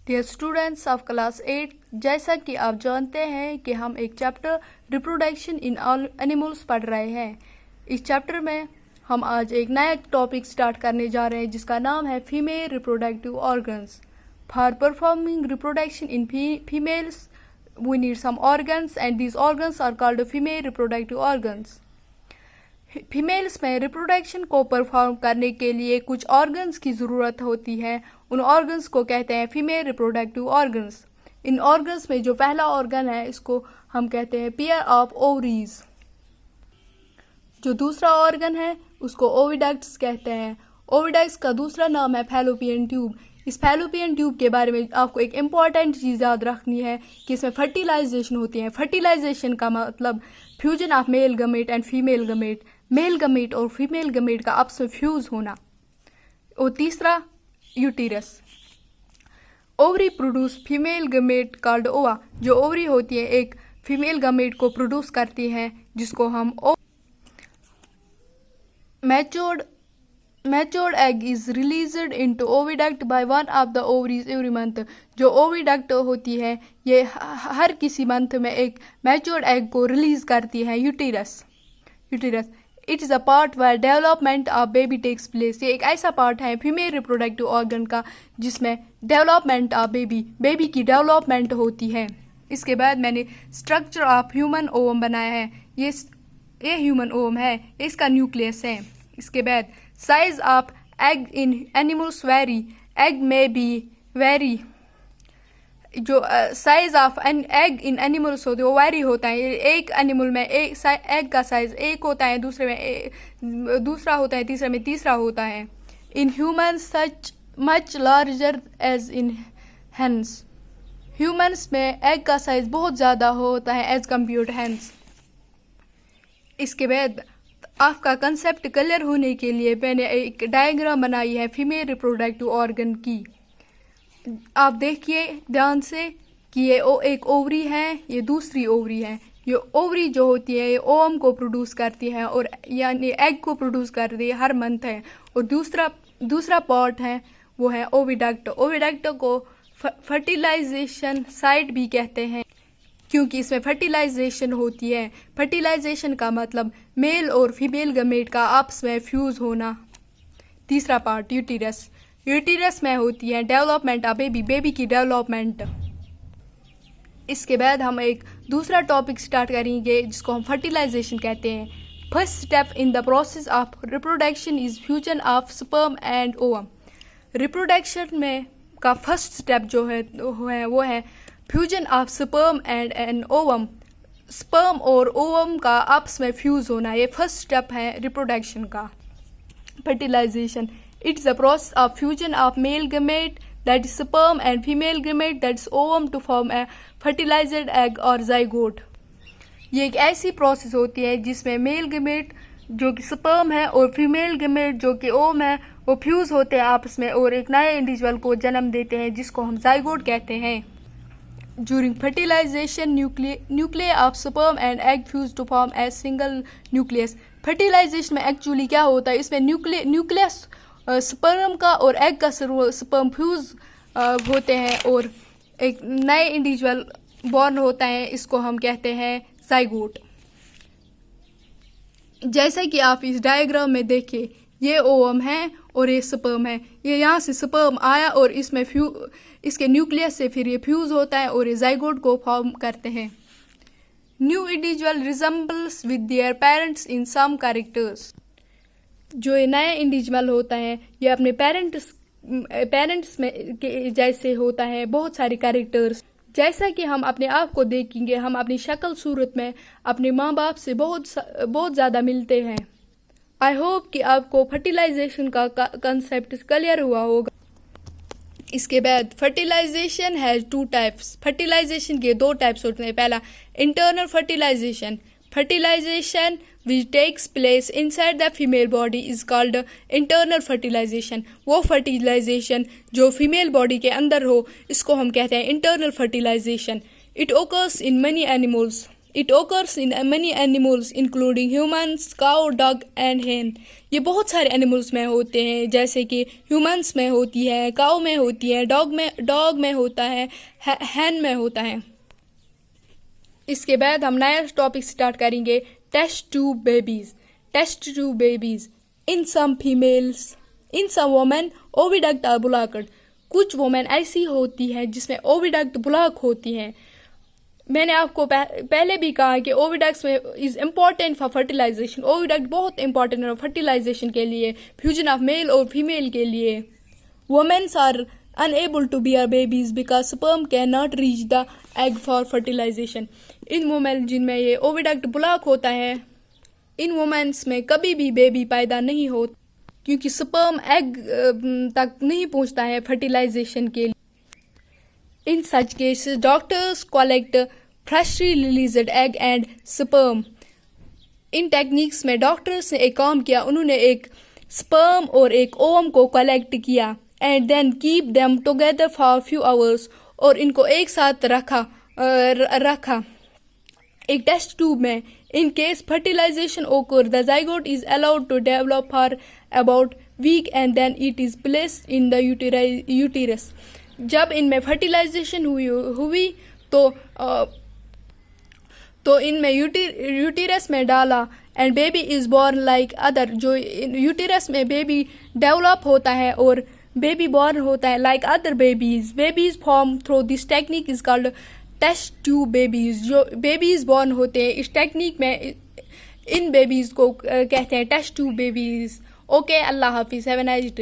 Dear students of class 8, जैसा कि आप जानते हैं कि हम एक चैप्टर रिप्रोडक्शन इन एनिमल्स पढ़ रहे हैं। इस चैप्टर में हम आज एक नया टॉपिक स्टार्ट करने जा रहे हैं जिसका नाम है female reproductive organs. For performing reproduction in females we need some organs and these organs are called female reproductive organs. Females में रिप्रोडक्शन को परफॉर्म करने के लिए कुछ ऑर्गन्स की ज़रूरत होती है। उन ऑर्गन्स को कहते हैं फीमेल रिप्रोडक्टिव ऑर्गन्स। इन ऑर्गन्स में जो पहला ऑर्गन है इसको हम कहते हैं पेयर ऑफ ओवरीज। जो दूसरा ऑर्गन है उसको ओविडक्ट्स कहते हैं। ओविडक्ट्स का दूसरा नाम है फैलोपियन ट्यूब। इस फैलोपियन ट्यूब के बारे में आपको एक इम्पॉर्टेंट चीज़ याद रखनी है कि इसमें फर्टिलाइजेशन होती है। फर्टिलाइजेशन का मतलब fusion of male gamete and female gamete, male gamete और फीमेल गमेट का आपस में फ्यूज होना। और तीसरा uterus. Ovary produce female gamete called ova. जो ओवरी होती है एक फीमेल गमेट को प्रोड्यूस करती है जिसको हम matured egg is released into oviduct by one of the ovaries every month. जो ओविडक्ट होती है ये हर किसी मंथ में एक मैच्योर्ड एग को रिलीज करती है। Uterus it is a part where development of baby takes place. ये एक ऐसा पार्ट है फीमेल रिप्रोडक्टिव ऑर्गन का जिसमें डेवलपमेंट ऑफ बेबी की डेवलपमेंट होती है। इसके बाद मैंने स्ट्रक्चर ऑफ ह्यूमन ओवम बनाया है। ये ह्यूमन ओवम है, इसका न्यूक्लियस है। इसके बाद size of egg in animals very. Egg में भी वेरी, जो size of egg in animals होते हैं वो वेरी होता है। एक एनिमल में एग का साइज एक होता है, दूसरे में दूसरा होता है, तीसरे में तीसरा होता है। In humans such much larger as in hens. Humans में एग का साइज बहुत ज़्यादा होता है एज कम्पेयर टू हेंस। इसके बाद आपका कंसेप्ट क्लियर होने के लिए मैंने एक डायग्राम बनाई है फीमेल रिप्रोडक्टिव ऑर्गन की। आप देखिए ध्यान से कि ये एक ओवरी है, ये दूसरी ओवरी है। ये ओवरी जो होती है ये ओवम को प्रोड्यूस करती है और यानी एग को प्रोड्यूस करती है हर मंथ है। और दूसरा पार्ट है वो है ओविडक्ट। ओविडक्ट को फर्टिलाइजेशन साइट भी कहते हैं क्योंकि इसमें फर्टिलाइजेशन होती है। फर्टिलाइजेशन का मतलब मेल और फीमेल गमेट का आपस में फ्यूज होना। तीसरा पार्ट यूटेरस में होती है डेवलपमेंट ऑफ बेबी की डेवलपमेंट। इसके बाद हम एक दूसरा टॉपिक स्टार्ट करेंगे जिसको हम फर्टिलाइजेशन कहते हैं। First step in the process of reproduction is fusion of sperm and ovum. Reproduction में का फर्स्ट स्टेप जो है वो है fusion of sperm and an ovum. Sperm और ओवम का आपस में फ्यूज होना, ये फर्स्ट स्टेप है रिप्रोडक्शन का। Fertilisation it's the process of fusion of male gamete that is sperm and female gamete that is ovum to form a fertilised egg और zygote. ये एक ऐसी प्रोसेस होती है जिसमें मेल गमेट जो कि स्पर्म है और फीमेल गमेट जो कि ओवम है वो फ्यूज होते हैं आपस में और एक नए इंडिविजुअल को जन्म देते हैं जिसको हम जाइगोट कहते हैं। During fertilization, nuclei of sperm and egg fuse to form a single nucleus. Fertilization में एक्चुअली क्या होता है, इसमें न्यूक्लियस स्पर्म का और एग का स्पर्म फ्यूज होते हैं और एक नए इंडिविजुअल बॉर्न होता है, इसको हम कहते हैं जाइगोट। जैसा कि आप इस डायग्राम में देखिए ये ओवम है और ये स्पर्म है। ये यहाँ से स्पर्म आया और इसमें इसके न्यूक्लियस से फिर ये फ्यूज होता है और ये जाइगोट को फॉर्म करते हैं। New individual resembles with their parents in some characters. जो ये नया इंडिविजुअल होता है ये अपने पेरेंट्स में के जैसे होता है, बहुत सारे कैरेक्टर्स। जैसा कि हम अपने आप को देखेंगे, हम अपनी शक्ल सूरत में अपने माँ बाप से बहुत ज़्यादा मिलते हैं। आई होप कि आपको फर्टिलाइजेशन का कंसेप्ट क्लियर हुआ होगा। इसके बाद fertilisation has two types. Fertilisation के दो टाइप्स होते हैं। पहला internal fertilisation which takes place inside the female body is called internal fertilisation. वो फर्टिलाइजेशन जो फीमेल बॉडी के अंदर हो इसको हम कहते हैं internal fertilisation. It occurs in many animals It occurs in many animals including humans, cow, dog and hen. ये बहुत सारे एनिमल्स में होते हैं जैसे कि ह्यूमंस में होती है, काउ में होती है, डॉग में होता है, हैन में होता है. इसके बाद हम नया टॉपिक स्टार्ट करेंगे. Test tube babies. Test tube babies. In some females, in some women oviduct are blocked. कुछ वोमेन ऐसी होती है जिसमें ओविडक्ट ब्लॉक होती है. मैंने आपको पहले भी कहा कि ओविडक्ट्स में is important for fertilisation. Oviduct बहुत इंपॉर्टेंट है फर्टिलाइजेशन के लिए, फ्यूजन ऑफ मेल और फीमेल के लिए. Womens are unable to bear babies because sperm cannot reach the egg for fertilization. In women जिनमें ये ओविडक्ट ब्लॉक होता है, इन वोमेन्स में कभी भी बेबी पैदा नहीं हो क्योंकि स्पर्म एग तक नहीं पहुंचता है फर्टिलाइजेशन के लिए. In such cases doctors collect freshly released egg and sperm. In techniques में डॉक्टर्स ने एक काम किया, उन्होंने एक स्पर्म और एक ओवम को कलेक्ट किया and then keep them together for few hours, और इनको एक साथ रखा एक टेस्ट ट्यूब में. In case fertilization occurs, the zygote is allowed to develop for about week and then it is placed in the uterus. जब इनमें fertilisation हुई तो इनमें यूटेरस में डाला and baby is born like other. जो uterus में बेबी डेवलप होता है और बेबी बोर्न होता है like other babies. Babies form through this technique is called test tube babies. जो बेबीज बॉर्न होते हैं इस टेक्निक में, इन बेबीज को कहते हैं टेस्ट ट्यूब बेबीज. ओके, अल्लाह हाफिज, हैव अ नाइस डे.